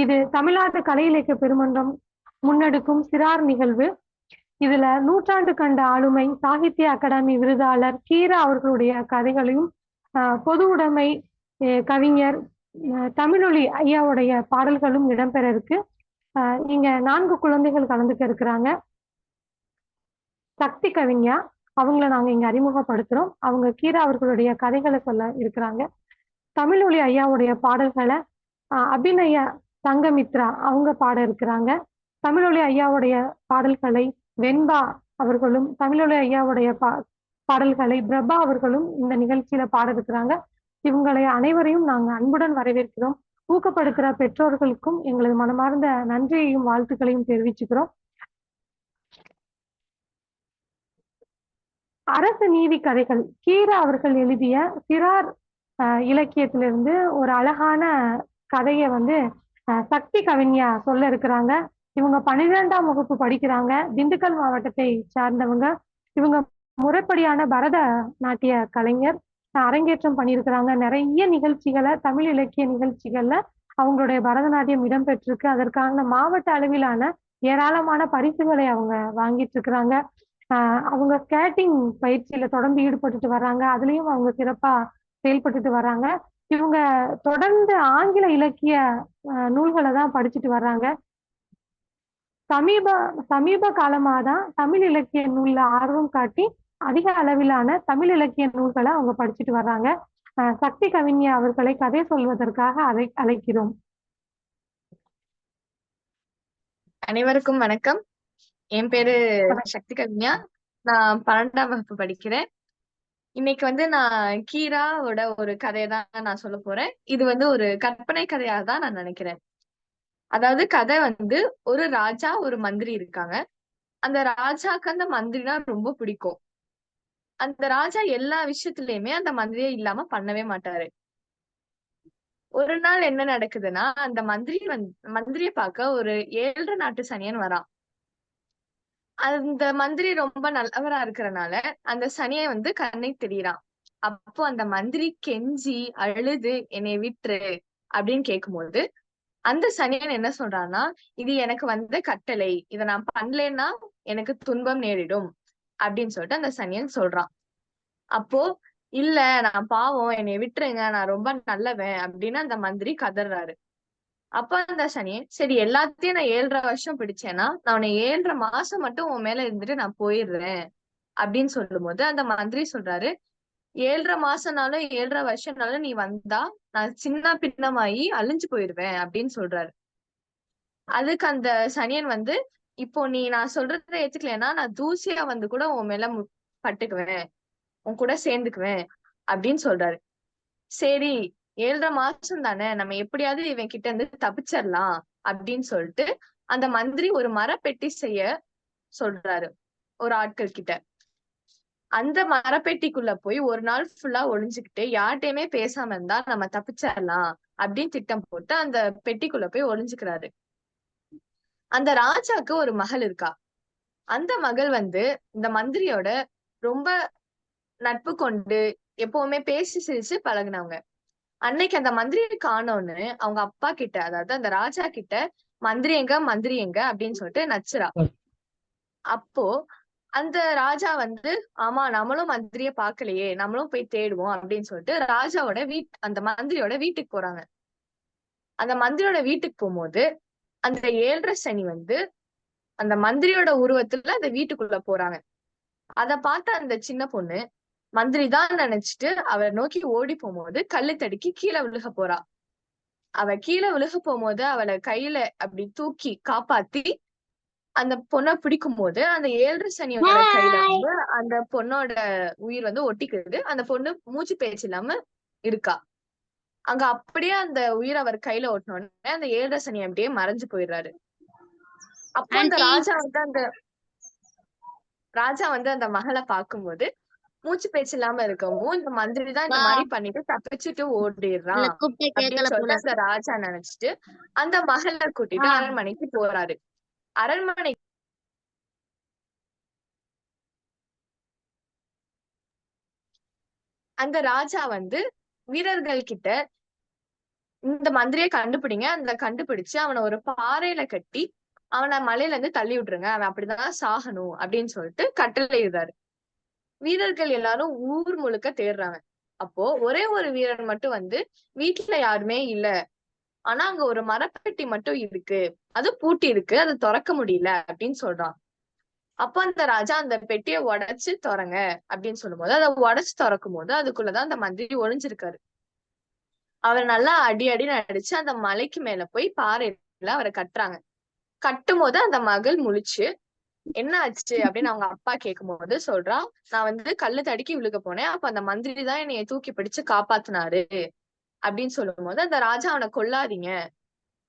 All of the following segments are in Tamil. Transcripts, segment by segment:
இது தமிழ்நாட்டு கலை இலக்கிய பெருமன்றம் முன்னெடுக்கும் சிறார் நிகழ்வு. இதுல நூற்றாண்டு கண்ட ஆளுமை சாகித்ய அகாடமி விருதாளர் கீரா அவர்களுடைய கதைகளையும் பொது உடைமை கவிஞர் தமிழொலி ஐயாவுடைய பாடல்களும் இடம்பெற இருக்கு. இங்க 4 குழந்தைகள் கலந்துக்க இருக்கிறாங்க. சக்தி கவிஞா அவங்கள நாங்க இங்க அறிமுகப்படுத்துறோம். அவங்க கீரா அவர்களுடைய கதைகளை சொல்ல இருக்கிறாங்க. தமிழொலி ஐயாவுடைய பாடல்களை அபிநய சங்கமித்ரா அவங்க பாட இருக்கிறாங்க. தமிழொலி ஐயாவுடைய பாடல்களை வெண்பா அவர்களும், தமிழொலி ஐயாவுடைய பாடல்களை பிரபா அவர்களும் இந்த நிகழ்ச்சியில பாட இருக்கிறாங்க. இவங்களை அனைவரையும் நாங்க அன்புடன் வரவேற்கிறோம். ஊக்கப்படுத்துற பெற்றோர்களுக்கும் எங்களது மனமார்ந்த நன்றியையும் வாழ்த்துக்களையும் தெரிவிச்சுக்கிறோம். அரசு நீதி கதைகள் கீரா அவர்கள் எழுதிய சிறார் இலக்கியத்திலிருந்து ஒரு அழகான கதையை சக்தி கவிஞா சொல்ல இருக்கிறாங்க. இவங்க 12ஆம் வகுப்பு படிக்கிறாங்க. திண்டுக்கல் மாவட்டத்தை சார்ந்தவங்க. இவங்க முறைப்படியான பரத நாட்டிய கலைஞர். அரங்கேற்றம் பண்ணியிருக்கிறாங்க. நிறைய நிகழ்ச்சிகளை, தமிழ் இலக்கிய நிகழ்ச்சிகள்ல அவங்களுடைய பரதநாட்டியம் இடம்பெற்றிருக்கு. அதற்கான மாவட்ட அளவிலான ஏராளமான பரிசுகளை அவங்க வாங்கிட்டு இருக்கிறாங்க. அவங்க ஸ்கேட்டிங் பயிற்சியில தொடர்ந்து ஈடுபட்டுட்டு வர்றாங்க. அதுலயும் அவங்க சிறப்பா செயல்பட்டுட்டு வர்றாங்க. இவங்க தொடர்ந்து ஆங்கில இலக்கிய நூல்களை தான் படிச்சுட்டு வர்றாங்க. சமீப காலமாதான் தமிழ் இலக்கிய நூல்ல ஆர்வம் காட்டி அதிக அளவிலான தமிழ் இலக்கிய நூல்களை அவங்க படிச்சுட்டு வர்றாங்க. சக்தி கவிஞா அவர்களை கதை சொல்வதற்காக அழைக்கிறோம். அனைவருக்கும் வணக்கம். என் பேரு சக்தி கவிஞா. நான் 12ஆம் வகுப்பு படிக்கிறேன். இன்னைக்கு நான் கீராவோட ஒரு கதையை தான் நான் சொல்ல போறேன். இது ஒரு கற்பனை கதையாக தான் நான் நினைக்கிறேன். அதாவது கதை ஒரு ராஜா ஒரு மந்திரி இருக்காங்க. அந்த ராஜாக்கு அந்த மந்திரினா ரொம்ப பிடிக்கும். அந்த ராஜா எல்லா விஷயத்திலயுமே அந்த மந்திரியை இல்லாம பண்ணவே மாட்டாரு. ஒரு நாள் என்ன நடக்குதுன்னா, அந்த மந்திரிய பார்க்க ஒரு 7 நாட்டு சனியன் வரான். அந்த மந்திரி ரொம்ப நல்லவரா இருக்கிறனால அந்த சனியை கண்ணை தெரியறான். அப்போ அந்த மந்திரி கெஞ்சி அழுது என்னை விட்டுரு அப்படின்னு கேட்கும்போது அந்த சனியன் என்ன சொல்றான்னா, இது எனக்கு கட்டளை, இதை நான் பண்ணலன்னா எனக்கு துன்பம் நேரிடும் அப்படின்னு சொல்லிட்டு அந்த சனியன் சொல்றான். அப்போ இல்ல நான் பாவம், என்னை விட்டுருங்க, நான் ரொம்ப நல்லவன் அப்படின்னு அந்த மந்திரி கதறாரு. அப்ப அந்த சனியன் சரி எல்லாத்தையும் நான் 7.5 வருஷம் பிடிச்சேன்னா நான் உன்னை 7.5 மாசம் மட்டும் உன் மேல இருந்துட்டு நான் போயிடுறேன் அப்படின்னு சொல்லும் போது அந்த மந்திரி சொல்றாரு, 7.5 மாசம்னாலும் 7.5 வருஷம்னாலும் நீ வந்தா நான் சின்ன பின்னமாயி அழிஞ்சு போயிடுவேன் அப்படின்னு சொல்றாரு. அதுக்கு அந்த சனியன் இப்போ நீ நான் சொல்றத ஏத்துக்கலைன்னா நான் தூசியா கூட உன் மேல பட்டுக்குவேன், உன் கூட சேர்ந்துக்குவேன் அப்படின்னு சொல்றாரு. சரி 7.5 மாசம் தானே, நம்ம எப்படியாவது இவன் கிட்ட இருந்து தப்பிச்சிடலாம் அப்படின்னு சொல்லிட்டு அந்த மந்திரி ஒரு மரப்பெட்டி செய்ய சொல்றாரு ஒரு ஆட்கள் கிட்ட. அந்த மரப்பெட்டிக்குள்ள போய் ஒரு நாள் ஃபுல்லா ஒளிஞ்சுக்கிட்டு யார்கிட்டயுமே பேசாம இருந்தா நம்ம தப்பிச்சிடலாம் அப்படின்னு திட்டம் போட்டு அந்த பெட்டிக்குள்ள போய் ஒளிஞ்சுக்கிறாரு. அந்த ராஜாக்கு ஒரு மகள் இருக்கா. அந்த மகள் இந்த மந்திரியோட ரொம்ப நட்பு கொண்டு எப்பவுமே பேசி சிரிச்சு பழகுனவங்க. அன்னைக்கு அந்த மந்திரியை காணோன்னு அவங்க அப்பா கிட்ட, அதாவது அந்த ராஜா கிட்ட மந்திரி எங்க மந்திரி எங்க அப்படின்னு சொல்லிட்டு நச்சுறா. அப்போ அந்த ராஜா ஆமா நம்மளும் மந்திரிய பாக்கலையே, நம்மளும் போய் தேடுவோம் அப்படின்னு சொல்லிட்டு ராஜாவோட அந்த மந்திரியோட வீட்டுக்கு போறாங்க. அந்த மந்திரியோட வீட்டுக்கு போகும்போது அந்த 7.5 சனி அந்த மந்திரியோட உருவத்துல அந்த வீட்டுக்குள்ள போறாங்க. அத பார்த்த அந்த சின்ன பொண்ணு மந்திரி தான் நினைச்சிட்டு அவரை நோக்கி ஓடி போகும்போது கல்லு தடுக்கி கீழே விழுக போறா. அவ கீழே விழுக போகும்போது அவளை கையில அப்படி தூக்கி காப்பாத்தி அந்த பொண்ணை பிடிக்கும் போது அந்த 7.5 சனியோட கையில அந்த பொண்ணோட உயிர் ஒட்டிக்கிறது. அந்த பொண்ணு மூச்சு பேச்சு இல்லாம இருக்கா. அங்க அப்படியே அந்த உயிர் அவர் கையில ஒட்டினோடனே அந்த 7.5 சனி அப்படியே மறைஞ்சு போயிடுறாரு. அப்போ அந்த ராஜா அந்த மகளை பார்க்கும்போது மூச்சு பேச்சு இல்லாம இருக்கவும் இந்த மந்திரி தான் இந்த மாதிரி பண்ணிட்டு தப்பிச்சுட்டு ஓடிடுறான் அப்படின்னு சொல்லிட்டு அந்த ராஜா நினைச்சிட்டு அந்த மகளை கூட்டிட்டு அரண்மனைக்கு போறாரு. அரண்மனை அந்த ராஜா வீரர்கள் கிட்ட இந்த மந்திரியை கண்டுபிடிங்க, அந்த கண்டுபிடிச்சு அவனை ஒரு பாறையில கட்டி அவனை மலையில இருந்து தள்ளி விட்டுருங்க, அவன் அப்படிதான் சாகணும் அப்படின்னு சொல்லிட்டு கட்டளையிடுறாரு. வீரர்கள் எல்லாரும் ஊர் முழுக்க தேடுறாங்க. அப்போ ஒரே ஒரு வீரன் மட்டும் வந்து வீட்டுல யாருமே இல்ல, ஆனா அங்க ஒரு மரப்பெட்டி மட்டும் இருக்கு, அது பூட்டி இருக்கு, அது திறக்க முடியல அப்படின்னு சொல்றான். அப்ப அந்த ராஜா அந்த பெட்டியை உடைச்சு திறங்க அப்படின்னு சொல்லும்போது அதை உடைச்சு திறக்கும் போது அதுக்குள்ளதான் அந்த மந்திரி ஒளிஞ்சிருக்காரு. அவர் நல்லா அடி அடின்னு அடிச்சு அந்த மலைக்கு மேல போய் பாறையில அவரை கட்டுறாங்க. கட்டும் போது அந்த மகள் முழிச்சு என்ன ஆச்சு அப்படின்னு அவங்க அப்பா கேட்கும் போது சொல்றான், நான் வந்து கல்லு தடுக்கி விழுக போனேன், அப்ப அந்த மந்திரி தான் என்னைய தூக்கி பிடிச்சு காப்பாத்தினாரு அப்படின்னு சொல்லும் போது அந்த ராஜா அவனை கொல்லாதீங்க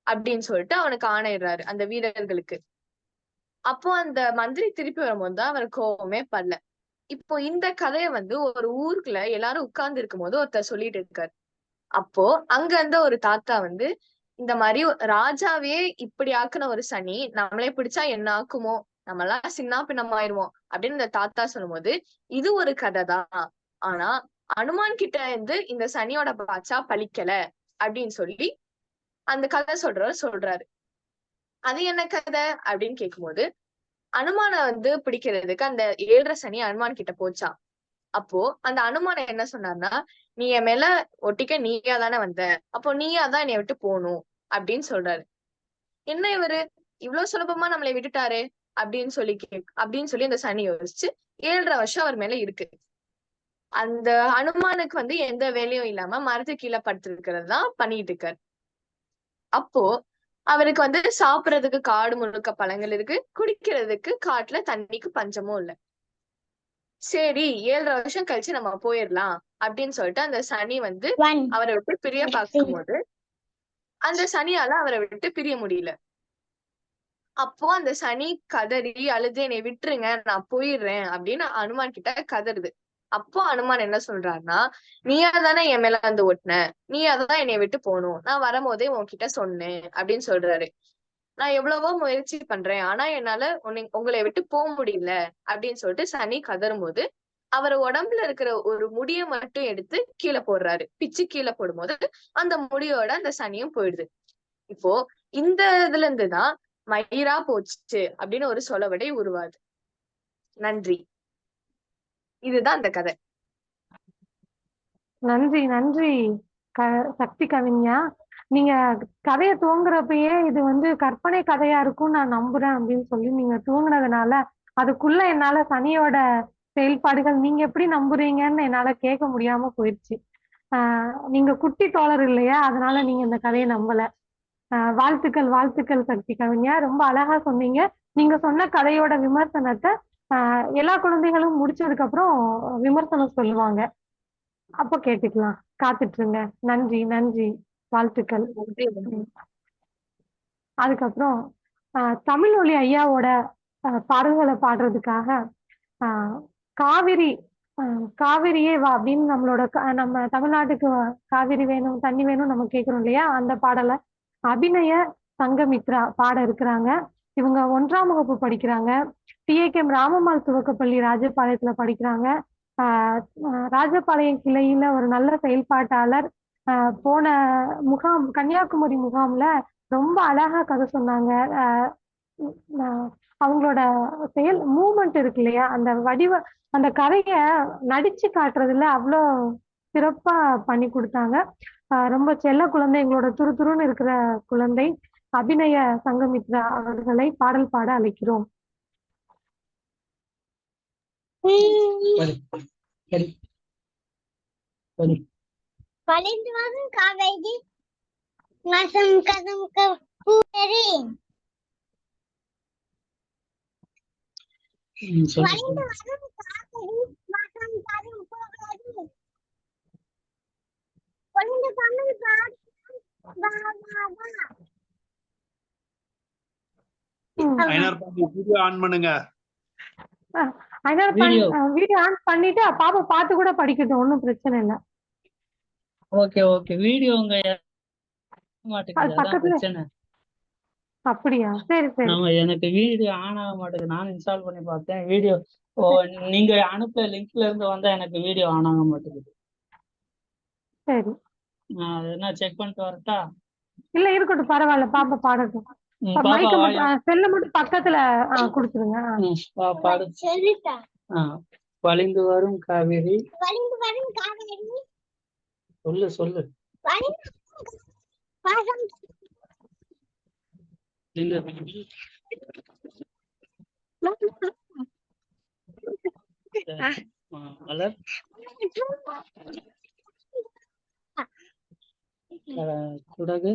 அப்படின்னு சொல்லிட்டு அவனுக்கு ஆணையிடுறாரு அந்த வீரர்களுக்கு. அப்போ அந்த மந்திரி திருப்பி வரும்போது தான் அவருக்கு கோவமே படல. இப்போ இந்த கதைய வந்து ஒரு ஊருக்குள்ள எல்லாரும் உட்கார்ந்து இருக்கும் போது ஒருத்தர் சொல்லிட்டு இருக்காரு. அப்போ அங்க இருந்த ஒரு தாத்தா வந்து இந்த மாதிரி ராஜாவே இப்படி ஆக்குன ஒரு சனி நம்மளே பிடிச்சா என்ன ஆக்குமோ, நம்மளாம் சின்ன பின்னமாயிருவோம் அப்படின்னு இந்த தாத்தா சொல்லும்போது, இது ஒரு கதை தான், ஆனா அனுமான் கிட்ட இருந்து இந்த சனியோட பாச்சா பலிக்கல அப்படின்னு சொல்லி அந்த கதை சொல்றாரு. அது என்ன கதை அப்படின்னு கேட்கும்போது, அனுமான வந்து பிடிக்கிறதுக்கு அந்த 7.5 சனி அனுமான் கிட்ட போச்சாம். அப்போ அந்த அனுமான் என்ன சொன்னார்னா, நீ என் மேல ஒட்டிக்க நீயா தானே வந்த, அப்போ நீயா தான் என்னைய விட்டு போகணும் அப்படின்னு சொல்றாரு. என்ன இவரு இவ்வளவு சுலபமா நம்மளை விட்டுட்டாரு அப்படின்னு சொல்லி அந்த சனி யோசிச்சு 7.5 வருஷம் அவர் மேல இருக்கு. அந்த அனுமானுக்கு வந்து எந்த வேலையும் இல்லாம மரத்து கீழே படுத்திருக்கிறது தான் பண்ணிட்டு இருக்காரு. அப்போ அவருக்கு வந்து சாப்பிடறதுக்கு காடு முழுக்க பழங்கள் இருக்கு, குடிக்கிறதுக்கு காட்டுல தண்ணிக்கு பஞ்சமும் இல்ல. சரி 7.5 வருஷம் கழிச்சு நம்ம போயிடலாம் அப்படின்னு சொல்லிட்டு அந்த சனி வந்து அவரை விட்டு பிரிய பார்க்கும்போது அந்த சனியால அவரை விட்டு பிரிய முடியல. அப்போ அந்த சனி கதறி அழுது என்னை விட்டுருங்க நான் போயிடுறேன் அப்படின்னு அனுமான் கிட்ட கதறுது. அப்போ அனுமான் என்ன சொல்றாருன்னா, நீயா தானே என் மேல வந்து ஒட்டின, நீயா தான் என்னை விட்டு போகணும், நான் வரும்போதே உன்கிட்ட சொன்னேன் அப்படின்னு சொல்றாரு. நான் எவ்வளவோ முயற்சி பண்றேன், ஆனா என்னால உங்களை விட்டு போக முடியல அப்படின்னு சொல்லிட்டு சனி கதறும் போது அவர் உடம்புல இருக்கிற ஒரு முடிய மட்டும் எடுத்து கீழே போடுறாரு. பிச்சு கீழே போடும்போது அந்த முடியோட அந்த சனியும் போயிடுது. இப்போ இந்த இதுல இருந்துதான் மயிரா போச்சு அப்படின்னு ஒரு சொலவடை உருவாது. நன்றி. இதுதான் அந்த கதை. நன்றி நன்றி சக்தி கவிஞா. நீங்க கதையை துவங்குறப்பயே இது வந்து கற்பனை கதையா இருக்கும் நான் நம்புறேன் அப்படின்னு சொல்லி நீங்க துவங்குனதுனால அதுக்குள்ள என்னால சனியோட செயல்பாடுகள் நீங்க எப்படி நம்புறீங்கன்னு என்னால கேட்க முடியாம போயிடுச்சு. நீங்க குட்டி தோழர் இல்லையா, அதனால நீங்க இந்த கதையை நம்பல. வாழ்த்துக்கள் வாழ்த்துக்கள் சக்தி கவிஞா, ரொம்ப அழகா சொன்னீங்க. நீங்க சொன்ன கதையோட விமர்சனத்தை எல்லா குழந்தைகளும் முடிச்சதுக்கு அப்புறம் விமர்சனம் சொல்லுவாங்க, அப்ப கேட்டுக்கலாம். காத்துட்டு இருங்க. நன்றி நன்றி, வாழ்த்துக்கள். அதுக்கப்புறம் தமிழ் ஒலி ஐயாவோட பாடல்களை பாடுறதுக்காக காவிரி காவிரியே வா அப்படின்னு நம்ம தமிழ்நாட்டுக்கு காவிரி வேணும் தண்ணி வேணும் நம்ம கேட்கிறோம் இல்லையா, அந்த பாடலை அபிநய சங்கமித்ரா பாட இருக்கிறாங்க. இவங்க 1ஆம் வகுப்பு படிக்கிறாங்க. TAKM ராமம்மாள் துவக்கப்பள்ளி ராஜபாளையத்துல படிக்கிறாங்க. ராஜபாளையம் கிளையில ஒரு நல்ல செயல்பாட்டாளர். போன கன்னியாகுமரி முகாம்ல ரொம்ப அழகா கதை சொன்னாங்க. அவங்களோட மூமெண்ட் இருக்கு இல்லையா, அந்த கதைய நடிச்சு காட்டுறதுல அவ்வளோ சிறப்பா பண்ணி கொடுத்தாங்க. ரொம்ப செல்ல குழந்தை, எங்களோட துருதுருன்னு இருக்கிற குழந்தை அபிநய சங்கமித்ரா அவர்களை பாடல் பாட அழைக்கிறோம். வீடியோ ஆன் பண்ணுங்க. வீடியோ ஆன் பண்ணிட்டு பாப்பா பாத்து கூட படிக்கட்டும், ஒன்னும் பிரச்சனை இல்ல. ஓகே ஓகே, வீடியோ உங்க பக்கத்துல. அப்படியா, சரி சரி. எனக்கு வீடியோ ஆன் ஆக மாட்டேங்குது. நான் இன்ஸ்டால் பண்ணி பார்த்தேன் வீடியோ. நீங்க அனுப்ப லிங்க்ல இருந்து வந்தா எனக்கு வீடியோ ஆன் ஆக மாட்டேங்குது. சரி அது என்ன செக் பண்ணிட்டு வரட்டா? இல்ல இருக்கட்டும், பரவாயில்ல, பாப்பா பாடட்டும். பாப்பா மைக்க வாயா. மட்டும் செல்ல மட்டும் பக்கத்துல கொடுத்துருங்க. பாடு. வழிந்து வரும் காவேரி. சொல்லு சொல்லு. மலர் குடகு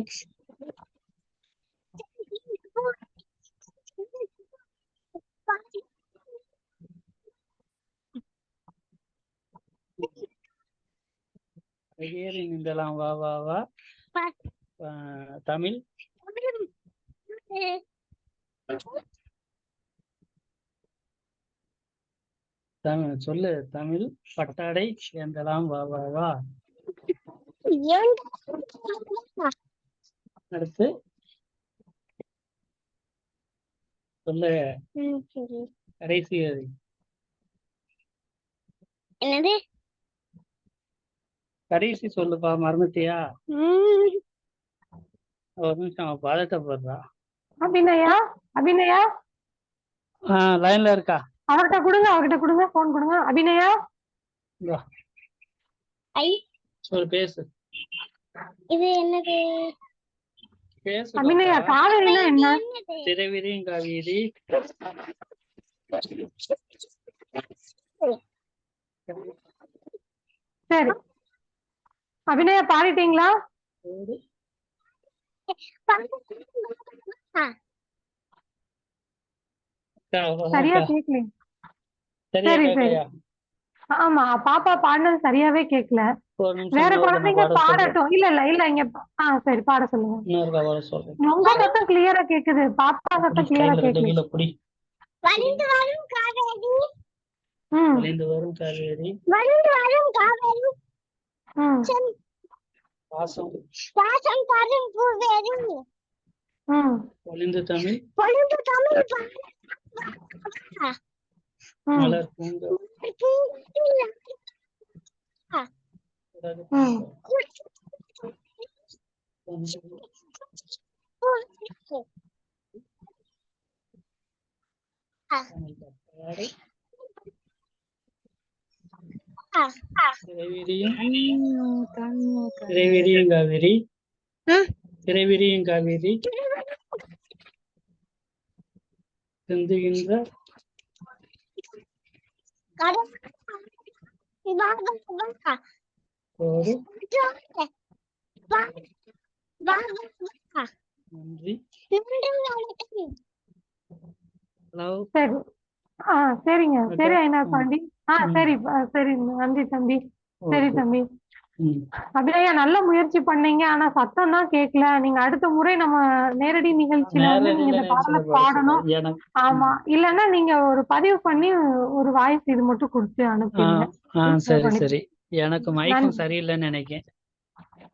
நீந்தலாம் வா வா வா. தமிழ் சொல்லு. தமிழ் பட்டாடை சேர்ந்தலாம் வா வா வா. அடுத்து சொல்லு. கடைசி என்னது? கடைசி சொல்லுப்பா, மறந்துட்டியா? ஒரு நிமிஷம் பதட்டப்படுறா. அபிநயா, அபிநயா லைன்ல இருக்கா? அவர்கிட்ட கொடுங்க, போன் கொடுங்க. அபிநயா சொல்லு, பேசு. இது என்னது? பேசு. அபிநயா, காவேரினா என்ன? திரைவிரியும் காவேரி. சரி, அபிநயா பாடிட்டீங்களா? சரியா கேக்கல. சரி சரி, ஆமா, பாப்பா பாடினது சரியாவே கேக்கல. வேற குழந்தைங்க பாடட்டும். இல்ல இல்ல இல்ல, இங்க சரி, பாட சொல்லுங்க. உங்க சத்தம் கிளியரா கேக்குது, பாப்பா சத்தம் கிளியரா கேக்குது. வழிந்து வரும் காவேரி. வழிந்து வரும் காவேரி. பாசம் பாசம் தரும் பூவேரி. பொழிந்து தமிழ் மலர் பூங்க. திரைவிரியும் காவேரி. திரைவிரியும் காவேரி சிந்துகின்ற நன்றி. ஹலோ. சரி, சரிங்க, சரி ஐநா பாண்டி. சரி சரி, நன்றி தம்பி. சரி தம்பி. அபிநயா, நல்ல முயற்சி பண்ணீங்க, ஆனா சத்தம் தான் கேட்கல. நீங்க அடுத்த முறை நம்ம நேரடி நிகழ்ச்சியில வந்து நீங்க இந்த பாடலை பாடணும். ஆமா, இல்லன்னா நீங்க ஒரு பதிவு பண்ணி ஒரு வாய்ஸ் இது மட்டும் கொடுத்து அனுப்பிடுங்க. சரி சரி, எனக்கு மைக்கும் சரியில்லைன்னு நினைக்கிறேன்.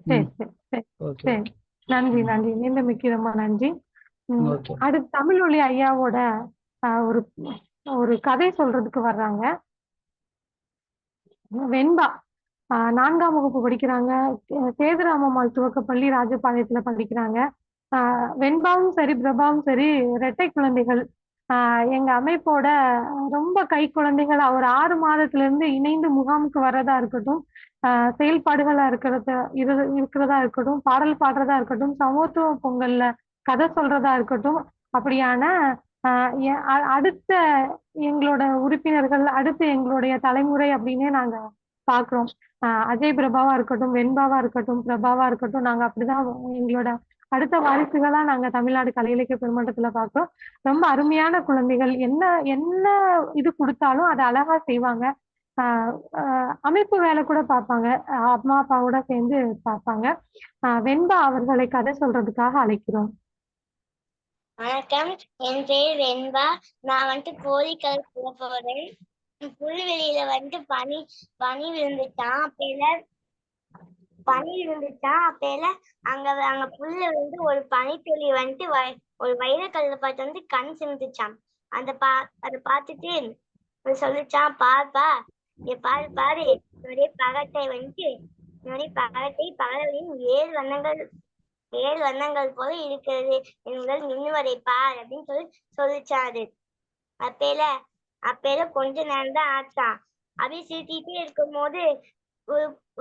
சரி சரி சரி, நன்றி நன்றி, மீண்டும் மிக்க ரொம்ப நன்றி. அடுத்து தமிழொலி ஐயாவோட ஒரு ஒரு கதை சொல்றதுக்கு வர்றாங்க. வெண்பா 4ஆம் வகுப்பு படிக்கிறாங்க. சேதுராமம்மாள் துவக்கப்பள்ளி ராஜபாளையத்துல படிக்கிறாங்க. வெண்பாவும் சரி, பிரபாவும் சரி, இரட்டை குழந்தைகள். எங்க அமைப்போட ரொம்ப கை குழந்தைகள். ஒரு 6 மாதத்துல இருந்து இணைந்து முகாமுக்கு வர்றதா இருக்கட்டும், செயல்பாடுகளா இருக்கிறதா இருக்கட்டும், பாடல் பாடுறதா இருக்கட்டும், சமத்துவ பொங்கல்ல கதை சொல்றதா இருக்கட்டும், அப்படியான அடுத்த எங்களோட உறுப்பினர்கள், அடுத்து எங்களுடைய தலைமுறை அப்படின்னே நாங்க பாக்குறோம். அஜய் பிரபாவா இருக்கட்டும், வெண்பாவா இருக்கட்டும், பிரபாவா இருக்கட்டும், நாங்க அப்படிதான் எங்களோட அடுத்த வாரிசுகளா நாங்க தமிழ்நாடு கலை இலக்கிய பெருமன்றத்துல பாக்குறோம். ரொம்ப அருமையான குழந்தைகள். என்ன என்ன இது கொடுத்தாலும் அதை அழகா செய்வாங்க. அமைப்பு வேலை கூட பார்ப்பாங்க, அம்மா அப்பாவோட சேர்ந்து பார்ப்பாங்க. வெண்பா அவர்களை கதை சொல்றதுக்காக அழைக்கிறோம். வணக்கம், என் பேர் வெண்பா. நான் வந்துட்டு கோழி கலர் போறேன். புல்வெளியில வந்துட்டு பனி விழுந்துட்டான். அப்பையில அங்க புல்ல வந்து ஒரு பனித்துளி வந்துட்டு ஒரு வைரக்கல்ல பார்த்து வந்து கண் சிமிட்டுச்சான். அதை பார்த்துட்டு சொல்லிச்சான், பாருப்பா, பாரு ஒரே பகட்டை வந்துட்டு என்னுடைய பகட்டை பகலின் 7 வண்ணங்கள் போல இருக்கிறது. எங்கள் மின்னுவதை பார் அப்படின்னு சொல்லிச்சாரு. அப்பேல கொஞ்ச நேரம் தான் ஆச்சான். அப்படியே சிரித்திட்டே இருக்கும் போது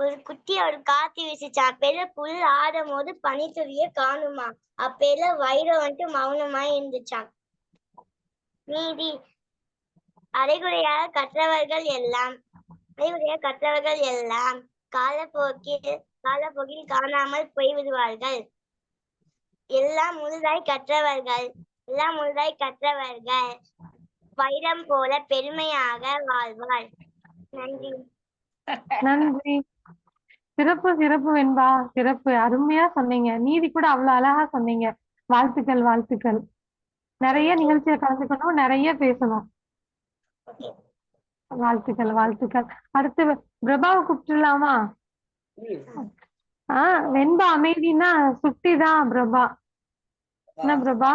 ஒரு குட்டி ஒரு காத்து வீசிச்சான். அப்பேல புல் ஆடும் போது பனித்துளிய காணுமா. அப்பேல வைரம் வந்துட்டு மௌனமாய் இருந்துச்சான். நீதி அரைகுறையாக கற்றவர்கள் எல்லாம் காலப்போக்கில் காணாமல் போய்விடுவார்கள். எல்லாம் முழுதாய் கற்றவர்கள் வைரம் போல பெருமையாக வாழ்வார். நன்றி. நன்றி. சிறப்பு சிறப்பு வெண்பா, சிறப்பு. அருமையா சொன்னீங்க. நீதி கூட அவ்வளவு அழகா சொன்னீங்க. வாழ்த்துக்கள். நிறைய நிகழ்ச்சியில கலந்துக்கணும், நிறைய பேசணும். வாழ்த்துக்கள். அடுத்து பிரபாவை கூப்பிட்டுலாமா? வெண்பா அமைதினா சுட்டிதான் பிரபா. என்ன பிரபா?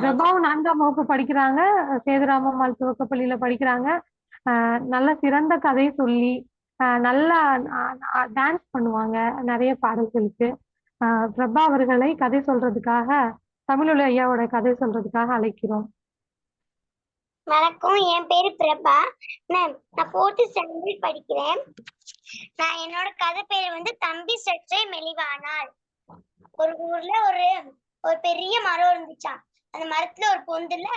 பிரபாவும் 4ஆம் வகுப்பு படிக்கிறாங்க. சேதுராமம்மாள் துவக்கப்பள்ளியில படிக்கிறாங்க. நல்ல சிறந்த கதை சொல்லி நல்லா டான்ஸ் பண்ணுவாங்க நிறைய பாடல்களுக்கு. பிரபா அவர்களை கதை சொல்றதுக்காக, தமிழொலி ஐயாவோட கதை சொல்றதுக்காக அழைக்கிறோம். வணக்கம், என் பேரு பிரபா. நான் 4th ஸ்டாண்டர்ட் படிக்கிறேன். நான் என்னோட கதை பேரு வந்து தம்பி சற்றே மெலிவானாள். ஒரு ஊர்ல ஒரு பெரிய மரம் இருந்துச்சாம். அந்த மரத்துல ஒரு பொந்துல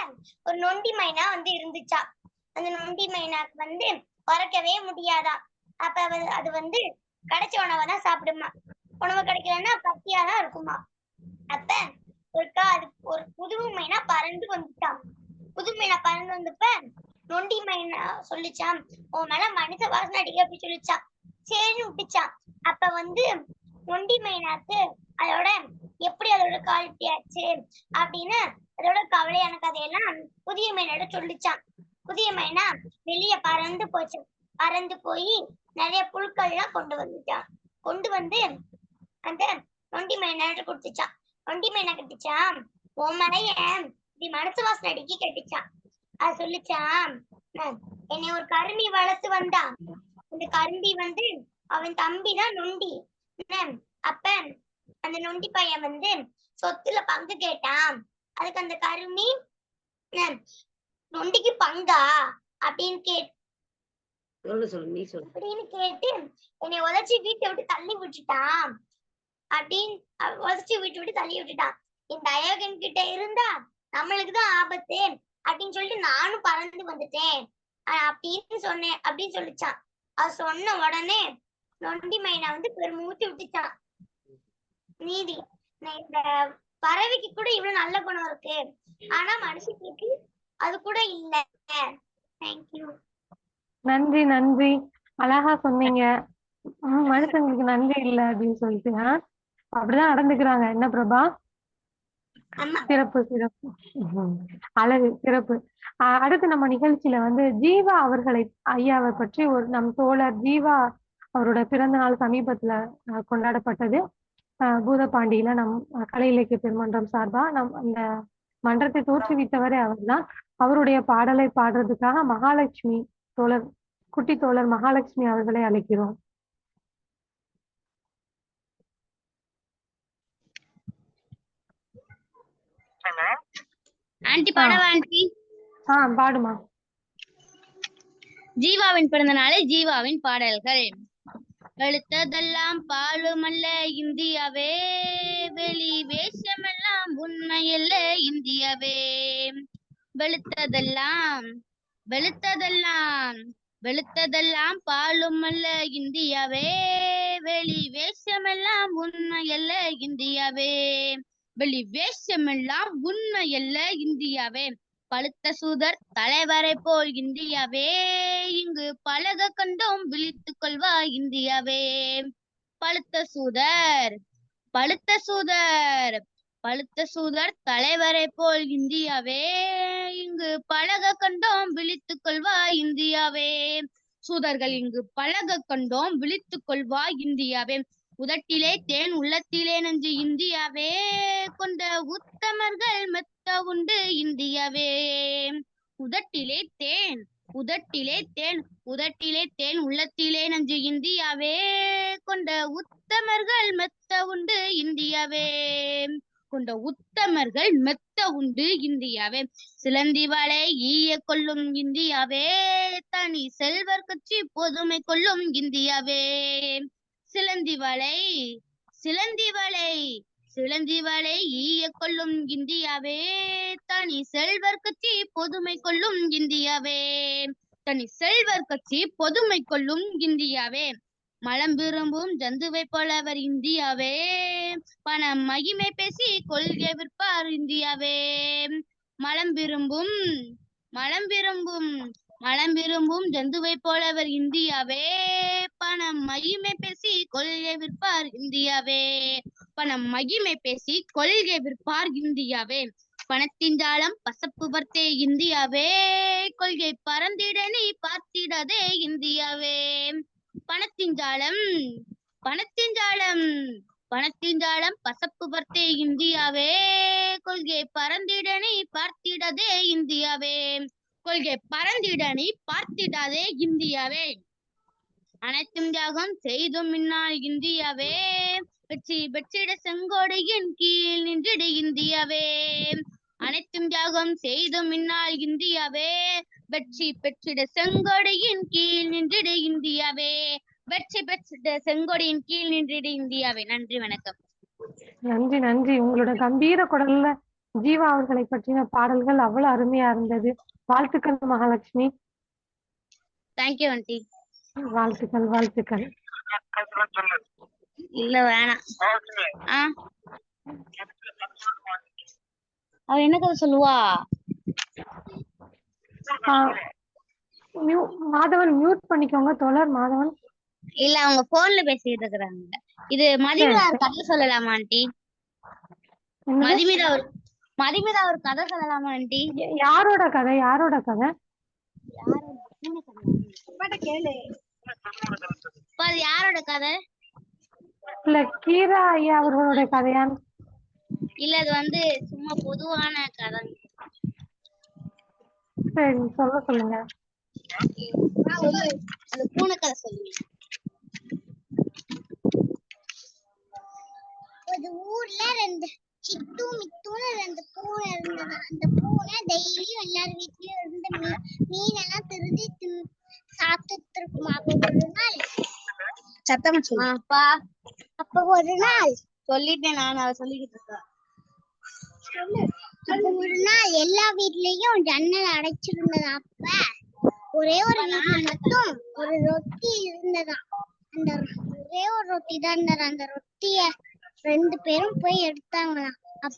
ஒரு நொண்டி மைனா வந்து இருந்துச்சா. அந்த நொண்டி மைனாக்கு வந்து பறக்கவே முடியாதான். அப்ப அது வந்து கிடைச்ச உணவை தான் சாப்பிடுமா. உணவு கிடைக்கலன்னா பத்தியாதான் இருக்குமா. அப்ப அது ஒரு புது மைனா பறந்து வந்துட்டான். புது மைனா பறந்து வந்தப்ப நொண்டி மைனா சொல்லிச்சான், உன் மேல மனித வாசனை அடிக்க அப்படி சொல்லிச்சான். சரின்னு விட்டுச்சான். அப்ப வந்து நொண்டி மைனாக்கு அதோட எப்படி அதோட குவாலிட்டி ஆச்சு அப்படின்னு அதோட கவலையான கதையெல்லாம் புதிய மைனோட சொல்லிச்சான். புதிய மைனா வெளிய பறந்து போச்சு. பறந்து போய் நிறைய புழுக்கள் எல்லாம் கொண்டு வந்து அந்த நொண்டி மைனாட்ட கொடுத்துச்சான். நொண்டி மைனா கட்டிச்சான், உன் மேலைய இப்படி மனசு வாசனை அடிக்கி கட்டிச்சான். அது சொல்லிச்சான், என்னை ஒரு கரும்பி வளர்த்து வந்தான். இந்த கரும்பி வந்து அவன் தம்பிதான் நொண்டி. அப்ப அந்த நொண்டி பையன் வந்து சொத்துல பங்கு கேட்டான். அதுக்கு அந்த கரும்பி நொண்டிக்கு பங்கா அப்படின்னு கேட்டு என்னை உதச்சி வீட்டை விட்டு தள்ளி விட்டுட்டான். இந்த அயோகன் கிட்ட இருந்தா நம்மளுக்குதான் ஆபத்து அப்படின்னு சொல்லிட்டு நானும் பறந்து வந்துட்டேன் அப்படின்னு சொல்லிச்சான். அது சொன்ன உடனே நொண்டி மைனா வந்து பெருமூச்சு விட்டுச்சான். நீதி, இந்த பறவைக்கு கூட இவ்வளவு நல்ல குணம் இருக்கு, ஆனா மனுஷனுக்கு அது கூட இல்ல. தேங்க்யூ. நன்றி. அழகா சொன்னீங்க. மனுஷங்களுக்கு நன்றி இல்லை அப்படின்னு சொல்லிட்டு அப்படிதான் நடந்துக்கிறாங்க. என்ன பிரபா? சிறப்பு. அழகு, சிறப்பு. அடுத்து நம்ம நிகழ்ச்சியில வந்து ஜீவா அவர்களை ஐயாவை பற்றி நம் தோழர் ஜீவா அவரோட பிறந்த நாள் சமீபத்துல கொண்டாடப்பட்டது. பூதப்பாண்டியில நம் கலை இலக்கிய பெருமன்றம் சார்பா அந்த மன்றத்தை தோற்றுவித்தவரே அவர்தான். அவருடைய பாடலை பாடுறதுக்காக குட்டி தோழர் மகாலட்சுமி அவர்களை அழைக்கிறோம். ஆண்டி பாடவா? ஆண்டி பாடுமா. ஜீவாவின் பிறந்த நாளை ஜீவாவின் பாடல்கள். வெளுத்ததெல்லாம் பாலுமல்ல இந்தியாவே, வெளி வேஷமெல்லாம் உண்மையல்ல இந்தியாவே. வெளுத்ததெல்லாம் பாலுமல்ல இந்தியாவே, வெளி வேஷமெல்லாம் உண்மையல்ல இந்தியாவே. வெளி வேஷமெல்லாம் உண்மையல்ல இந்தியாவே. பழுத்த சூதர் தலைவரை போல் இந்தியாவே, இங்கு பழக கண்டோம் விழித்துக் கொள்வா இந்தியாவே. பழுத்த சூதர் தலைவரை போல் இந்தியாவே, இங்கு பழக கண்டோம் விழித்துக் கொள்வா இந்தியாவே. சூதர்கள் இங்கு பழக கண்டோம் விழித்துக் கொள்வா இந்தியாவே. உதட்டிலே தேன் உள்ளத்திலே நஞ்சு இந்தியாவே, கொண்ட உத்தமர்கள் மெத்த உண்டு இந்தியாவே. உதட்டிலே தேன் உதட்டிலே தேன் உள்ளத்திலே நஞ்சு இந்தியாவே கொண்ட உத்தமர்கள் மெத்த உண்டு இந்தியாவே சிலந்தி வலை ஈய கொள்ளும் இந்தியாவே தனி செல்வர் கட்சி பொதுமை கொள்ளும் இந்தியாவே சிலந்தி வலை ஈய கொள்ளும் இந்தியாவே தனி செல்வர் கட்சி பொதுமை கொள்ளும் இந்தியாவே மலம் விரும்பும் ஜந்துவை போலவர் இந்தியாவே பணம் மகிமை பேசி கொள்கை விற்பார் இந்தியாவே மலம் விரும்பும் ஜந்துவை போலவர் இந்தியாவே பணம் மகிமை பேசி கொள்கை விற்பார் இந்தியாவே பணத்தின் ஜாலம் பசப்பு வர்த்தே இந்தியாவே கொள்கை பறந்திட நீ பார்த்திடாதே இந்தியாவே பணத்தின் ஜாலம் பசப்பு வர்த்தே இந்தியாவே கொள்கை பறந்திட நீ பார்த்திடாதே இந்தியாவே அனைத்தும் தியாகம் செய்தும் மின்னால் இந்தியாவே வெற்றிட செங்கோடையின் கீழ் நின்றிடு இந்தியாவே அனைத்தும் தியாகம் செய்தும் மின்னால் இந்தியாவே வெற்றி பெற்றிட செங்கோடையின் கீழ் நின்றிடு இந்தியாவே நன்றி வணக்கம். நன்றி. உங்களோட கம்பீர குரல்ல ஜீவா அவர்களை பற்றின பாடல்கள் அவ்வளவு அருமையா இருந்தது. வாழ்த்துக்கள் மகாலட்சுமி. Thank you aunty. வாழ்த்துக்கள். இல்ல வேணாம். அவ என்ன கதை சொல்லுவா? மாதவன் மியூட் பண்ணிக்கோங்க. தோழர் மாதவன். இல்ல அவங்க போன்ல பேசிட்டு இருக்காங்க. இது மதிமிதா கதை சொல்லலாமா ஆண்டி? மதிமிதா ஒரு கதை சொல்லலாமா ஆண்டி? யாரோட கதை? யாரோட கதை? இல்ல கீரா ஐயா அவர்களோட கதையான்? இல்ல அது வந்து சும்மா பொதுவான கதை. சரி சொல்லுங்க. அது பூனை கதை சொல்லுங்க. ஒரு ஊர்ல சிட்டு மிட்டுன்னு 2 பூனை இருந்தது. அந்த பூனை டெய்லியும் எல்லார் வீட்லயும் இருந்த மீனெல்லாம் திருடி சாப்பிட்டு இருக்குமா. அப்ப ஒரு நாள் சொல்லிட்டேன் நான். அவ சொல்லிக்கிட்டு இருக்கா. ஒரு நாள் எல்லா வீட்லயும் ஜன்னல் அடைச்சிருந்ததா. அப்ப ஒரே ஒரு வீட்டுல மட்டும் ஒரு ரொட்டி இருந்ததாம். அந்த ஒரே ஒரு ரொட்டி தான் இருந்தது. அந்த ரொட்டிய 2 பேரும் போய் எடுத்தாங்களாம். அப்ப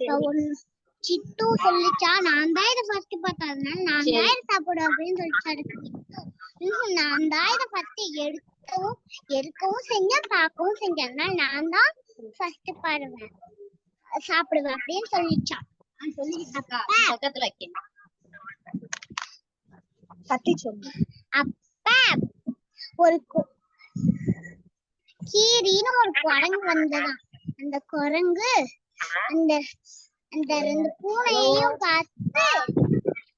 சிட்டு சொல்லிச்சா, நான் தான் இதை ஃபர்ஸ்ட் பார்த்தேன், அதனால நான் தான் இதை சாப்பிடுவேன் அப்படின்னு சொல்லிச்சாரு. நான் தான் இதை ஃபர்ஸ்ட் எடுக்கவும் செஞ்சேன், பார்க்கவும் செஞ்சேன், அதனால நான் தான் ஃபர்ஸ்ட் சாப்பிடுவேன் அப்படின்னு சொல்லிச்சான். அப்ப ஒரு கீரின்னு ஒரு குரங்கு வந்ததாம். அந்த குரங்கு அந்த 2 பூனையையும் பார்த்து,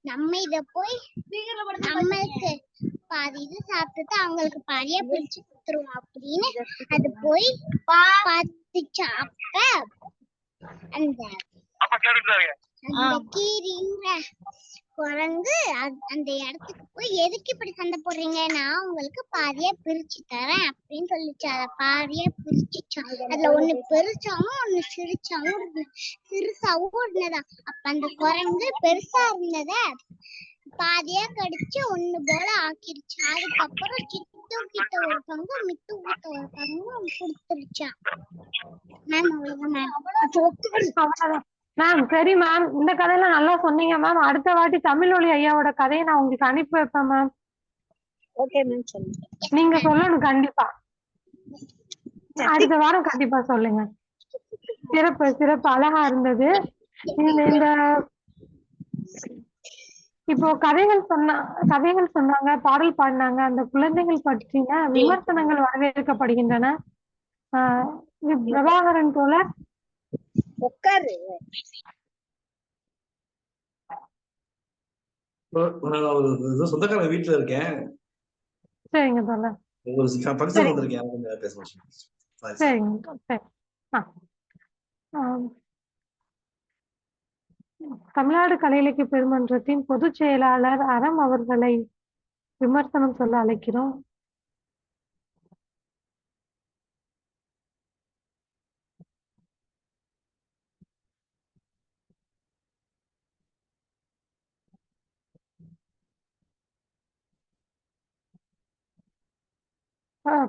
நம்ம இத போய் நம்மளுக்கு பாதி இது சாப்பிட்டுட்டு அவங்களுக்கு பாதியா பிரிச்சு கொடுத்துருவோம் அப்படின்னு அது போய் பார்த்துச்சா. அப்ப அந்த கீரின்ற குரங்கு அந்த இடத்துக்கு போய், எதுக்கு இப்படி சண்டை போடுறீங்க, நான் உங்களுக்கு பாதியா பிரிச்சு தரேன் அப்படின்னு சொல்லிச்சு. அத பாதியா பிரிச்சுச்சான். அதுல ஒண்ணு பெருசாவும் ஒண்ணு சிறுசாவும் இருந்ததா. அப்ப அந்த குரங்கு பெருசா இருந்தத பாதியா கடிச்சு ஒண்ணு போல ஆக்கிருச்சு. அதுக்கப்புறம் சிட்டு கிட்ட ஒரு பங்கு, மிட்டு கிட்ட ஒரு பங்கு கொடுத்துருச்சான். மேம் அவ்வளவுதான் மேம். சரி மேம், இந்த கதையெல்லாம் நல்லா சொன்னீங்க மேம். அடுத்த வாட்டி தமிழொலி ஐயாவோட கதையை நான் உங்களுக்கு அனுப்பி வைப்பேன் மேம். ஓகே மேம், சொல்லுங்க. நீங்க சொல்லணும் கண்டிப்பா. அடுத்த வாரம் கண்டிப்பா சொல்லுங்க. சிறப்பு அழகா இருந்தது. இந்த இப்போ கதைகள் சொன்னாங்க, பாடல் பாடினாங்க. அந்த குழந்தைகள் பற்றின விமர்சனங்கள் வரவேற்கப்படுகின்றன. பிரபாகரன் தோழர் உட்காரு. நான் ஒரு சொந்தக்காரங்க வீட்டுல இருக்கேன். சரிங்க தோழர். ஒரு ஃபங்க்ஷன் சரி வந்திருக்கேன். கொஞ்சம் பேசணும். சாரி. சரிங்க தோழர். சரி. ஆம். தமிழ்நாடு கலை இலக்கிய பெருமன்றத்தின் பொதுச் செயலாளர் அறம் அவர்களை விமர்சனம் சொல்ல அழைக்கிறோம்.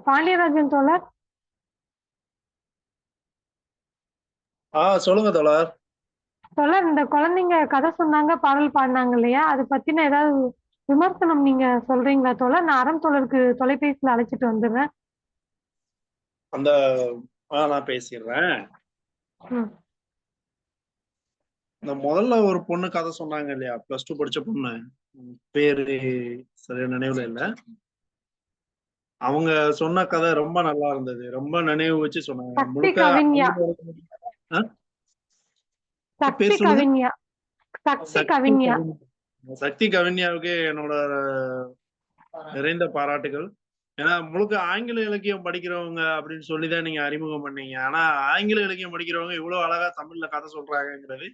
பாண்டியராஜன் தோழர். சொல்லுங்க தோழர். தோழர், இந்த குழந்தைங்க கதை சொன்னாங்க, பாடல் பாடினாங்க இல்லையா, அது பத்தின ஏதாவது விமர்சனம் நீங்க சொல்றீங்களா தோழர்? நான் அறம் தோழருக்கு தொலைபேசியில அழைச்சிட்டு வந்துடுறேன். அந்த நான் பேசிடுறேன். இந்த முதல்ல ஒரு பொண்ணு கதை சொன்னாங்க இல்லையா, +2 படிச்ச பொண்ணு, பேரு சரியா நினைவுல இல்ல. அவங்க சொன்ன கதை ரொம்ப நல்லா இருந்தது. ரொம்ப நினைவு வச்சு சொன்னாங்க. சக்தி முழுக்க கவின்யா. சக்தி பேர் சொல்லுங்க. கவின்யா. சக்தி கவின்யா. சக்தி கவின்யாவுக்கு என்னோட நிறைந்த பாராட்டுகள். ஏன்னா முழுக்க ஆங்கில இலக்கியம் படிக்கிறவங்க அப்படின்னு சொல்லிதான் நீங்க அறிமுகம் பண்ணீங்க. ஆனா ஆங்கில இலக்கியம் படிக்கிறவங்க இவ்வளவு அழகா தமிழ்ல கதை சொல்றாங்கிறது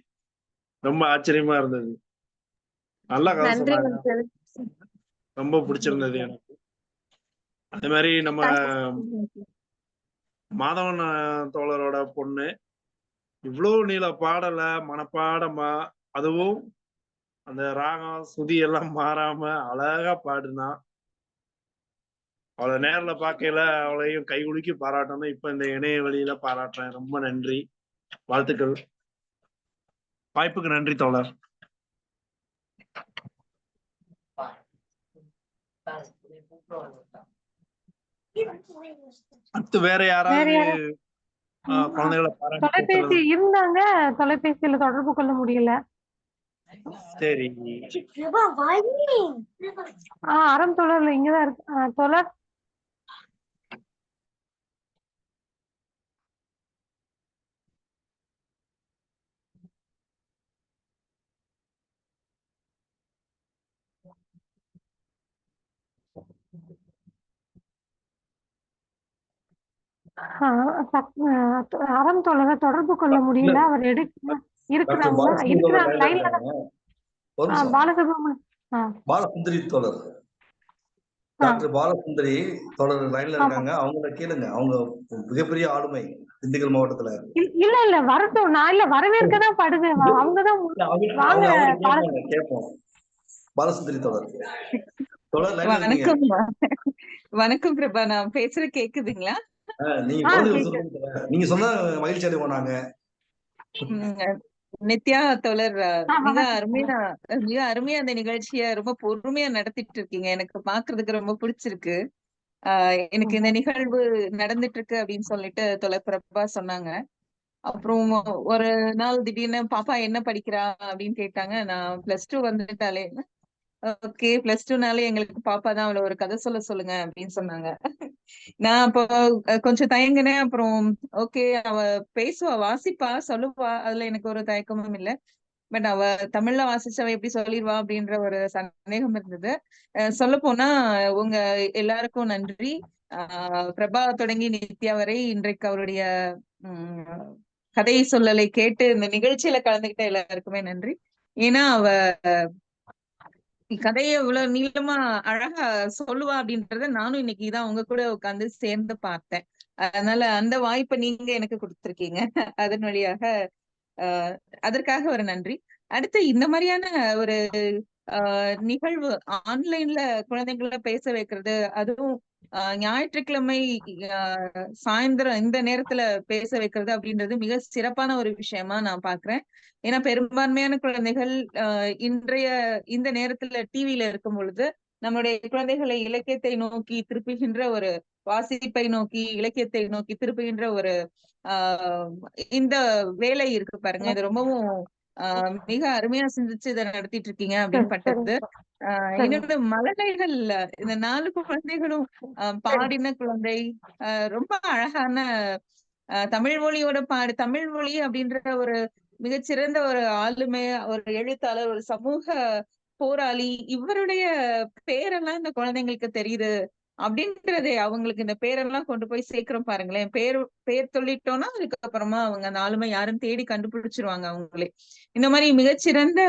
ரொம்ப ஆச்சரியமா இருந்தது. நல்லா கதை நன்றி சொன்னாங்க. uncle. ரொம்ப பிடிச்சிருந்தது எனக்கு. அதே மாதிரி நம்ம மாதவன் தோழரோட பொண்ணு இவ்வளவு நீள பாடல மனப்பாடமா, அதுவும் அந்த ராகம் சுதி எல்லாம் மாறாம அழகா பாடுனா. அவளை நேர்ல பார்க்கையில அவளையும் கை குலுக்கி பாராட்டணும். இப்ப இந்த இணைய வழியில பாராட்டுறேன். ரொம்ப நன்றி, வாழ்த்துக்கள். வாய்ப்புக்கு நன்றி தோழர். அடுத்து வேற யாராவது குழந்தைகளை தொலைபேசி இருந்தாங்க, தொலைபேசியில தொடர்பு கொள்ள முடியல. சரி. அறம் தோழர்ல இங்கதான் இருக்கு. தோழர் அறம் தோழரை தொடர்பு கொள்ள முடியல. அவர் இருக்கிறாங்களா? இருக்கிறாங்க லைன்ல தான். பாலசுந்தரி தோழர், டாக்டர் பாலசுந்தரி தோழர் லைன்ல இருக்காங்க. அவங்கள கேளுங்க. அவங்க மிகப்பெரிய ஆளுமை திண்டுக்கல் மாவட்டத்துல. இல்ல இல்ல வரட்டும். நான் இல்ல வரவேற்கதான் படுது. அவங்கதான் வாங்க கேட்போம். பாலசுந்தரி தோழர். வணக்கம். வணக்கம் பிரபா, நான் பேசுற கேக்குதுங்களா? நீங்க சொன்னா மகிழ்ச்சி அடைவோம் நாங்க. நித்யா தோழர், மிக அருமையா அந்த நிகழ்ச்சிய ரொம்ப பொறுமையா நடத்திட்டு இருக்கீங்க. எனக்கு பாக்குறதுக்கு ரொம்ப பிடிச்சிருக்கு. எனக்கு இந்த நிகழ்வு நடந்துட்டு இருக்கு அப்படின்னு சொல்லிட்டு தோழர் பிரபா சொன்னாங்க. அப்புறம் ஒரு நாள் திடீர்னு பாப்பா என்ன படிக்கிறா அப்படின்னு கேட்டாங்க. நான் +2 வந்துட்டாலே, ஓகே +2னாலே எங்களுக்கு பாப்பா தான், அவளை ஒரு கதை சொல்லுங்க அப்படின்னு சொன்னாங்க. நான் அப்போ கொஞ்சம் தயங்கினேன். அப்புறம் ஓகே, அவ பேசுவா, வாசிப்பா, சொல்லுவா, அதுல எனக்கு ஒரு தயக்கமும் இல்லை. பட் அவ தமிழ்ல வாசிச்சவ எப்படி சொல்லிடுவா அப்படின்ற ஒரு சந்தேகம் இருந்தது. சொல்ல போனா உங்க எல்லாருக்கும் நன்றி. பிரபா தொடங்கி நித்யா வரை இன்றைக்கு அவருடைய கதை சொல்லலை கேட்டு இந்த நிகழ்ச்சியில கலந்துகிட்ட எல்லாருக்குமே நன்றி. ஏன்னா அவ கதையை இவ்வளவு நீளமா அழகா சொல்லுவா அப்படின்றத நானும் இன்னைக்குதான் உங்க கூட உட்கார்ந்து சேர்ந்து பார்த்தேன். அதனால அந்த வாய்ப்பை நீங்க எனக்கு கொடுத்திருக்கீங்க. அதன் வழியாக அதற்காக ஒரு நன்றி. அடுத்து இந்த மாதிரியான ஒரு நிகழ்வு ஆன்லைன்ல குழந்தைங்கள பேச வைக்கிறது, அதுவும் ஞாயிற்றுக்கிழமை சாயந்தரம் இந்த நேரத்துல பேச வைக்கிறது அப்படின்றது மிக சிறப்பான ஒரு விஷயமா நான் பாக்குறேன். ஏன்னா பெரும்பான்மையான குழந்தைகள் இன்றைய இந்த நேரத்துல டிவியில இருக்கும் பொழுது நம்மளுடைய குழந்தைகளை இலக்கியத்தை நோக்கி திருப்புகின்ற ஒரு வாசிப்பை நோக்கி இலக்கியத்தை நோக்கி திருப்புகின்ற ஒரு இந்த வேலை இருக்கு பாருங்க. இது ரொம்பவும் மிக அருமையா சிந்திச்சு இதை நடத்திட்டு இருக்கீங்க அப்படின்னு பட்டது. இன்னொரு மழலைகள், இந்த 4 குழந்தைகளும் பாடின குழந்தை, ரொம்ப அழகான தமிழ் மொழியோட தமிழ் மொழி அப்படின்ற ஒரு மிகச்சிறந்த ஒரு ஆளுமை, ஒரு எழுத்தாளர், ஒரு சமூக போராளி இவருடைய பேரெல்லாம் இந்த குழந்தைங்களுக்கு தெரியுது அப்படின்றதே அவங்களுக்கு இந்த பேரெல்லாம் கொண்டு போய் சேர்க்கிறோம் பாருங்களேன். பேர் சொல்லிட்டோம்னா அதுக்கப்புறமா அவங்க அந்த ஆளுமை யாரும் தேடி கண்டுபிடிச்சிருவாங்க அவங்களே. இந்த மாதிரி மிகச்சிறந்த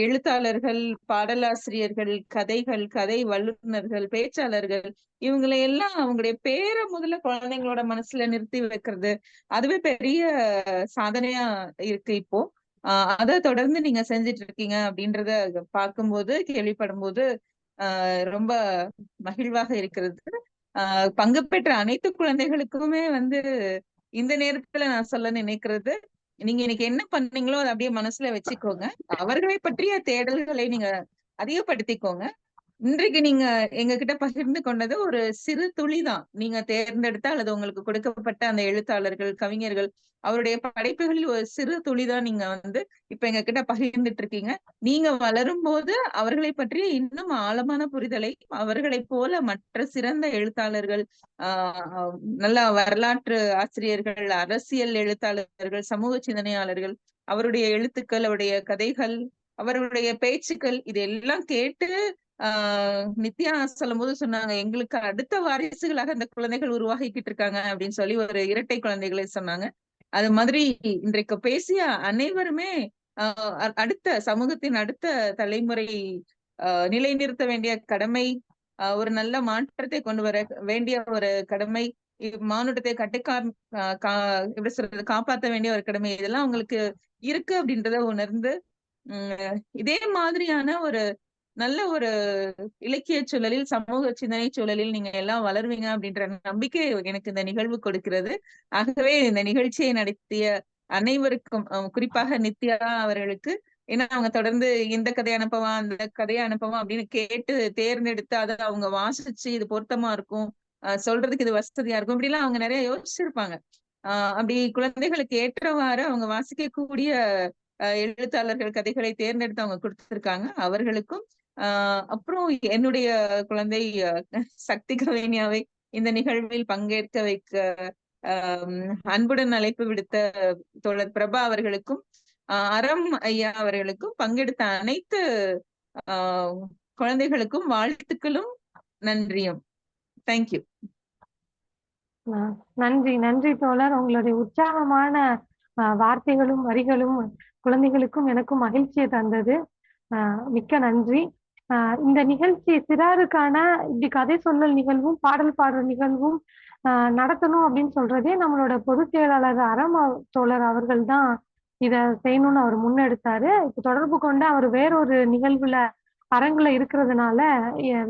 எழுத்தாளர்கள், பாடலாசிரியர்கள், கதை வல்லுநர்கள், பேச்சாளர்கள் இவங்களை எல்லாம் அவங்களுடைய பேரை முதல்ல குழந்தைங்களோட மனசுல நிறுத்தி வைக்கிறது அதுவே பெரிய சாதனையா இருக்கு இப்போ. அதை தொடர்ந்து நீங்க செஞ்சுட்டு இருக்கீங்க அப்படின்றத பார்க்கும்போது கேள்விப்படும் போது ரொம்ப மகிழ்வாக இருக்கிறது. பங்கு பெற்ற அனைத்து குழந்தைகளுக்குமே இந்த நேரத்துல நான் சொல்ல நினைக்கிறது, நீங்க இன்னைக்கு என்ன பண்ணீங்களோ அதை அப்படியே மனசுல வச்சுக்கோங்க. அவர்களை பற்றிய தேடல்களை நீங்க அதிகப்படுத்திக்கோங்க. இன்றைக்கு நீங்க எங்க கிட்ட பகிர்ந்து கொண்டது ஒரு சிறு துளிதான். நீங்க தேர்ந்தெடுத்த அல்லது உங்களுக்கு கொடுக்கப்பட்ட அந்த எழுத்தாளர்கள், கவிஞர்கள் அவருடைய படைப்புகளில் ஒரு சிறு துளிதான் நீங்க இப்ப எங்க கிட்ட பகிர்ந்துட்டு இருக்கீங்க. நீங்க வளரும் போது அவர்களை பற்றி இன்னும் ஆழமான புரிதலை அவர்களை போல மற்ற சிறந்த எழுத்தாளர்கள், நல்ல வரலாற்று ஆசிரியர்கள், அரசியல் எழுத்தாளர்கள், சமூக சிந்தனையாளர்கள் அவருடைய எழுத்துக்கள், அவருடைய கதைகள், அவர்களுடைய பேச்சுக்கள் இதெல்லாம் கேட்டு நித்யா சொல்லும் போது சொன்னாங்க, எங்களுக்கு அடுத்த வாரிசுகளாக இந்த குழந்தைகள் உருவாகிக்கிட்டு இருக்காங்க அப்படின்னு சொல்லி ஒரு இரட்டை குழந்தைகளை சொன்னாங்க. அது மாதிரி இன்றைக்கு பேசிய அனைவருமே அடுத்த சமூகத்தின் அடுத்த தலைமுறை நிலைநிறுத்த வேண்டிய கடமை, ஒரு நல்ல மாற்றத்தை கொண்டு வர வேண்டிய ஒரு கடமை, மானுட்டத்தை எப்படி சொல்றது காப்பாற்ற வேண்டிய ஒரு கடமை இதெல்லாம் அவங்களுக்கு இருக்கு அப்படின்றத உணர்ந்து இதே மாதிரியான ஒரு நல்ல ஒரு இலக்கிய சூழலில், சமூக சிந்தனை சூழலில் நீங்க எல்லாம் வளருவீங்க அப்படின்ற நம்பிக்கை எனக்கு இந்த நிகழ்வு கொடுக்கிறது. ஆகவே இந்த நிகழ்ச்சியை நடத்திய அனைவருக்கும், குறிப்பாக நித்யா அவர்களுக்கு, ஏன்னா அவங்க தொடர்ந்து இந்த கதையை அனுப்பவா அந்த கதையை அனுப்பவா அப்படின்னு கேட்டு தேர்ந்தெடுத்து அதை அவங்க வாசிச்சு இது பொருத்தமா இருக்கும், சொல்றதுக்கு இது வசதியா இருக்கும் இப்படிலாம் அவங்க நிறைய யோசிச்சிருப்பாங்க. அப்படி குழந்தைகளுக்கு ஏற்றவாறு அவங்க வாசிக்கக்கூடிய எழுத்தாளர்கள் கதைகளை தேர்ந்தெடுத்து அவங்க கொடுத்திருக்காங்க. அவர்களுக்கும் அப்புறம் என்னுடைய குழந்தை சக்தி கவிஞாவை இந்த நிகழ்வில் பங்கேற்க வைக்க அன்புடன் அழைப்பு விடுத்த தோழர் பிரபா அவர்களுக்கும், அறம் ஐயா அவர்களுக்கும், பங்கெடுத்த அனைத்து குழந்தைகளுக்கும் வாழ்த்துக்களும் நன்றியும். தேங்க்யூ. நன்றி தோழர். உங்களுடைய உற்சாகமான வார்த்தைகளும் வரிகளும் குழந்தைகளுக்கும் எனக்கும் மகிழ்ச்சியை தந்தது. மிக்க நன்றி. இந்த நிகழ்ச்சி சிறாருக்கான இப்படி கதை சொல்லல் நிகழ்வும் பாடல் பாடுற நிகழ்வும் நடத்தணும் அப்படின்னு சொல்றதே நம்மளோட பொதுச் செயலாளர் அறம் தோழர் அவர்கள் தான் இதை செய்யணும்னு அவர் முன்னெடுத்தாரு. இப்ப தொடர்பு கொண்டு அவர் வேறொரு நிகழ்வுல அரங்குல இருக்கிறதுனால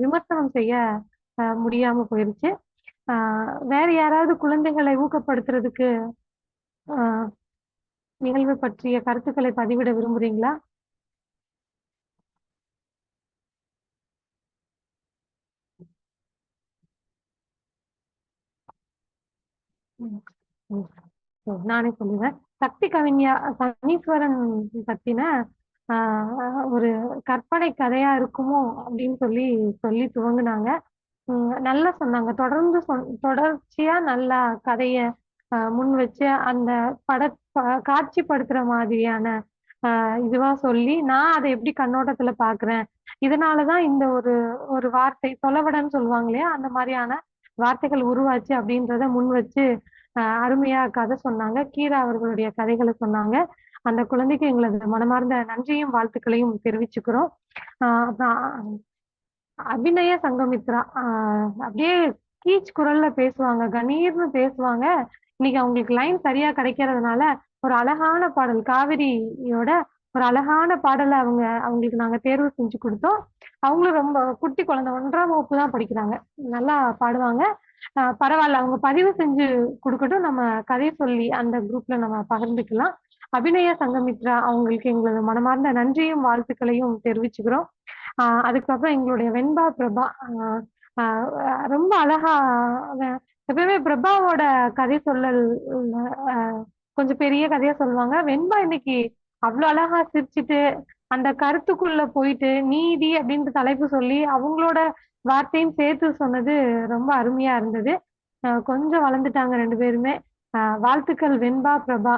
விமர்சனம் செய்ய முடியாம போயிருச்சு. வேற யாராவது குழந்தைகளை ஊக்கப்படுத்துறதுக்கு நிகழ்வு பற்றிய கருத்துக்களை பதிவிட விரும்புறீங்களா? நானே சொல்லுவேன். சக்தி கவிஞா சனீஸ்வரன் பத்தின ஒரு கற்பனை கதையா இருக்குமோ அப்படின்னு சொல்லி துவங்குனாங்க. நல்லா சொன்னாங்க. தொடர்ச்சியா நல்லா கதைய முன் வச்சு அந்த காட்சிப்படுத்துற மாதிரியான இதுவா சொல்லி நான் அதை எப்படி கண்ணோட்டத்துல பாக்குறேன், இதனாலதான் இந்த ஒரு வார்த்தை சொலவடன்னு சொல்லுவாங்க இல்லையா, அந்த மாதிரியான வார்த்தைகள் உருவாச்சு அப்படின்றத முன் வச்சு அருமையா கதை சொன்னாங்க. கீரா அவர்களுடைய கதைகளை சொன்னாங்க. அந்த குழந்தைக்கு எங்களது மனமார்ந்த நன்றியும் வாழ்த்துக்களையும் தெரிவிச்சுக்கிறோம். அபிநய சங்கமித்ரா அப்படியே கீச் குரல்ல பேசுவாங்க, கணீர்னு பேசுவாங்க. இன்னைக்கு அவங்களுக்கு லைன் சரியா கிடைக்கிறதுனால ஒரு அழகான பாடல், காவிரியோட ஒரு அழகான பாடலை அவங்களுக்கு நாங்க தேர்வு செஞ்சு கொடுத்தோம். அவங்களும் ரொம்ப குட்டி குழந்தை, 1ஆம் வகுப்பு தான் படிக்கிறாங்க. நல்லா பாடுவாங்க. பரவாயில்ல, அவங்க பதிவு செஞ்சு கொடுக்கட்டும், நம்ம கதை சொல்லி அந்த குரூப்ல நம்ம பகிர்ந்துக்கலாம். அபிநய சங்கமித்ரா அவங்களுக்கு எங்களது மனமார்ந்த நன்றியும் வாழ்த்துக்களையும் தெரிவிச்சுக்கிறோம். அதுக்கப்புறம் எங்களுடைய வெண்பா பிரபா ரொம்ப அழகா, எப்பவுமே பிரபாவோட கதை சொல்லல் கொஞ்சம் பெரிய கதையா சொல்லுவாங்க. வெண்பா இன்னைக்கு அவ்வளவு அழகா சிரிச்சுட்டு அந்த கருத்துக்குள்ள போயிட்டு நீதி அப்படின்ற தலைப்பு சொல்லி அவங்களோட வார்த்தையும் சேர்த்து சொன்னது ரொம்ப அருமையா இருந்தது. கொஞ்சம் வளர்ந்துட்டாங்க 2 பேருமே. வாழ்த்துக்கள் வெண்பா பிரபா.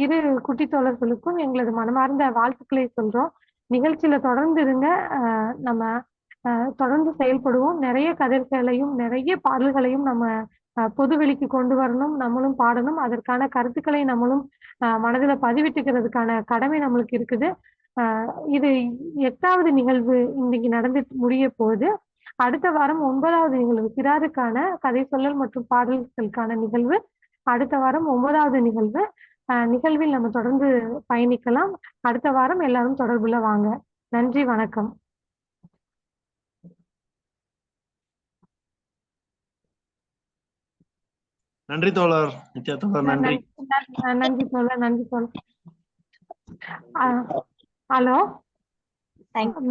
இரு குட்டி தோழர்களுக்கும் எங்களது மனமார்ந்த வாழ்த்துக்களை சொல்றோம். நிகழ்ச்சியில தொடர்ந்து இருங்க. நம்ம தொடர்ந்து செயல்படுவோம். நிறைய கதைகளையும் நிறைய பாடல்களையும் நம்ம பொதுவெளிக்கு கொண்டு வரணும். நம்மளும் பாடணும். அதற்கான கருத்துக்களை நம்மளும் மனதுல பதிவிட்டுக்கிறதுக்கான கடமை நம்மளுக்கு இருக்குது. இது 8வது நிகழ்வு இன்னைக்கு நடந்து முடிய போகுது. அடுத்த வாரம் 9வது நிகழ்வு சிறாருக்கான கதை சொல்லல் மற்றும் பாடல்களுக்கான நிகழ்வு. அடுத்த வாரம் 9வது நிகழ்வு. நிகழ்வில் நம்ம தொடர்ந்து பயணிக்கலாம். அடுத்த வாரம் எல்லாரும் தொடர்புல வாங்க. நன்றி, வணக்கம். நன்றி தோழர். நித்யா தோழர் நன்றி. நன்றி தோழர். நன்றி தோழர். ஹலோ,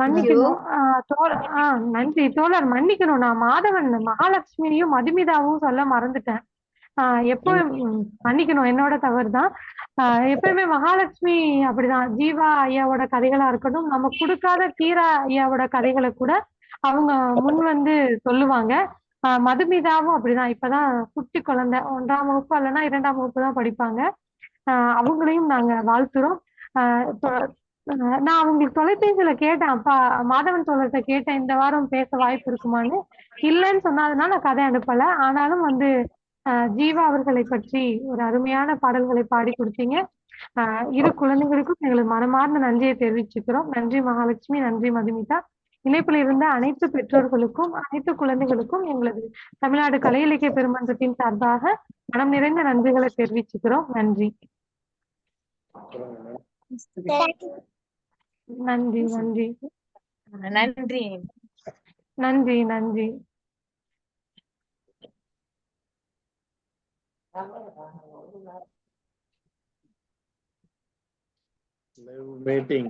மன்னிக்கணும். நன்றி தோழர், மன்னிக்கணும். நான் மாதவன் மகாலட்சுமியும் மதுமிதாவும் சொல்ல மறந்துட்டேன். எப்போ மன்னிக்கணும், என்னோட தவறு தான். எப்பயுமே மகாலட்சுமி அப்படிதான், ஜீவா ஐயாவோட கதைகளா இருக்கட்டும், நம்ம கொடுக்காத கீரா ஐயாவோட கதைகளை கூட அவங்க முன் வந்து சொல்லுவாங்க. மதுமிதாவும் அப்படிதான். இப்பதான் குட்டி குழந்தை, 1ஆம் வகுப்பு இல்லைன்னா 2ஆம் வகுப்பு தான் படிப்பாங்க. அவங்களையும் நாங்க வாழ்த்துறோம். நான் அவங்களுக்கு தொலைபேசியில கேட்டேன், அப்பா மாதவன் தோழர்கிட்ட கேட்டேன், இந்த வாரம் பேச வாய்ப்பு இருக்குமான்னு. இல்லைன்னு சொன்னதுனால நான் கதை அனுப்பல. ஆனாலும் வந்து ஜீவா அவர்களை பற்றி ஒரு அருமையான பாடல்களை பாடி கொடுத்தீங்க. இரு குழந்தைகளுக்கும் எங்களுக்கு மனமார்ந்த நன்றியை தெரிவிச்சுக்கிறோம். நன்றி மகாலட்சுமி, நன்றி மதுமிதா. இணைப்பில் இருந்த அனைத்து பெற்றோர்களுக்கும் அனைத்து குழந்தைகளுக்கும் எங்களது தமிழ்நாடு கலை இலக்கிய பெருமன்றத்தின் சார்பாக மனம் நிறைந்த நன்றிகளை தெரிவிச்சுக்கிறோம். நன்றி நன்றி நன்றி நன்றி. நன்றி நன்றி. Waiting.